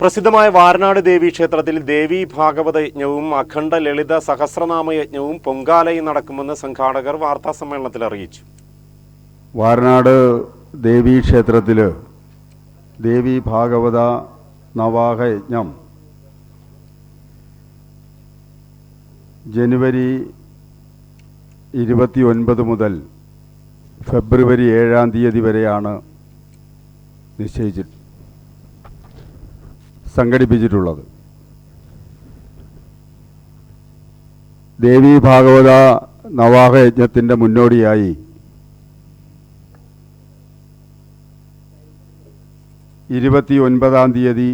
പ്രസിദ്ധമായ വാരനാട് ദേവീക്ഷേത്രത്തിൽ ദേവീ ഭാഗവത യജ്ഞവും അഖണ്ഡ ലളിത സഹസ്രനാമയജ്ഞവും പൊങ്കാലയും നടക്കുമെന്ന് സംഘാടകർ വാർത്താസമ്മേളനത്തിൽ അറിയിച്ചു. വാരനാട് ദേവീക്ഷേത്രത്തിൽ ദേവീ ഭാഗവത നവാഹ യജ്ഞം ജനുവരി 29 മുതൽ ഫെബ്രുവരി 7-ാം തീയതി വരെയാണ് സംഘടിപ്പിച്ചിട്ടുള്ളത്. ദേവീ ഭാഗവത നവാഹ യജ്ഞത്തിൻ്റെ മുന്നോടിയായി 29-ാം തീയതി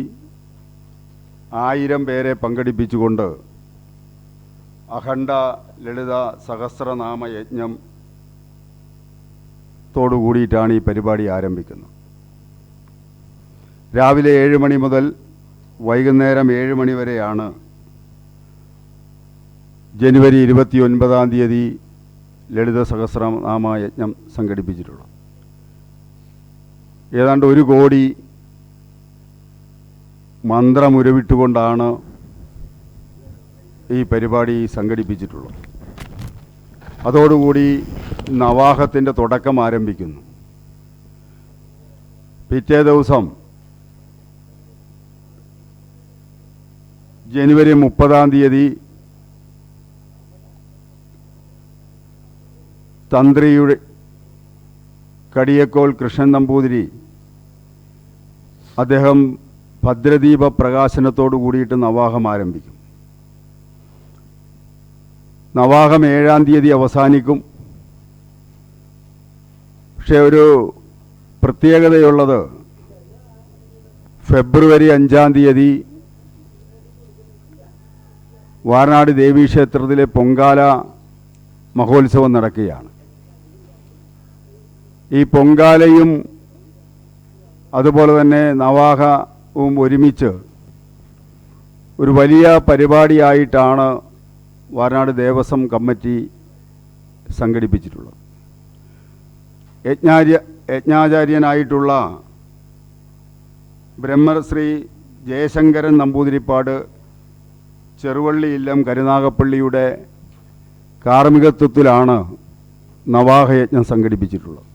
1000 പേരെ പങ്കെടുപ്പിച്ചുകൊണ്ട് അഖണ്ഡ ലളിത സഹസ്രനാമ യജ്ഞം ത്തോടുകൂടിയിട്ടാണ് ഈ പരിപാടി ആരംഭിക്കുന്നത്. രാവിലെ 7 മണി മുതൽ വൈകുന്നേരം 7 മണി വരെയാണ് ജനുവരി 29-ാം തീയതി ലളിത സഹസ്രനാമ യജ്ഞം സംഘടിപ്പിച്ചിട്ടുള്ളത്. ഏതാണ്ട് 1 കോടി മന്ത്രമുരുവിട്ടുകൊണ്ടാണ് ഈ പരിപാടി സംഘടിപ്പിച്ചിട്ടുള്ളത്. അതോടുകൂടി നവാഹത്തിൻ്റെ തുടക്കം ആരംഭിക്കുന്നു. പിറ്റേ ദിവസം ജനുവരി 30-ാം തീയതി തന്ത്രിയുടെ കടിയക്കോൾ കൃഷ്ണൻ നമ്പൂതിരി അദ്ദേഹം ഭദ്രദീപ പ്രകാശനത്തോടു കൂടിയിട്ട് നവാഹം ആരംഭിക്കും. നവാഹം 7-ാം തീയതി അവസാനിക്കും. പക്ഷേ ഒരു പ്രത്യേകതയുള്ളത് ഫെബ്രുവരി 5-ാം തീയതി വാരനാട് ദേവീക്ഷേത്രത്തിലെ പൊങ്കാല മഹോത്സവം നടക്കുകയാണ്. ഈ പൊങ്കാലയും അതുപോലെ തന്നെ നവാഹവും ഒരുമിച്ച് ഒരു വലിയ പരിപാടിയായിട്ടാണ് വാരനാട് ദേവസ്വം കമ്മിറ്റി സംഘടിപ്പിച്ചിട്ടുള്ളത്. യജ്ഞാചാര്യനായിട്ടുള്ള ബ്രഹ്മശ്രീ ജയശങ്കരൻ നമ്പൂതിരിപ്പാട് ചെറുവള്ളി ഇല്ലം കരുനാഗപ്പള്ളിയുടെ കാർമ്മികത്വത്തിലാണ് നവാഹ യജ്ഞം സംഘടിപ്പിച്ചിട്ടുള്ളത്.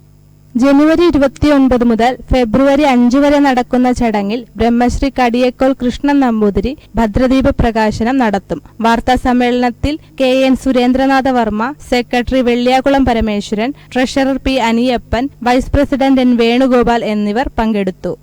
ജനുവരി 29 മുതൽ ഫെബ്രുവരി 5 വരെ നടക്കുന്ന ചടങ്ങിൽ ബ്രഹ്മശ്രീ കടിയക്കോൾ കൃഷ്ണൻ നമ്പൂതിരി ഭദ്രദീപ പ്രകാശനം നടത്തും. വാർത്താ സമ്മേളനത്തിൽ KN Surendranatha Varma, secretary Velliyakulam Parameswaran, treasurer P Aniyappan, vice president N Venugopal എന്നിവർ പങ്കെടുത്തു.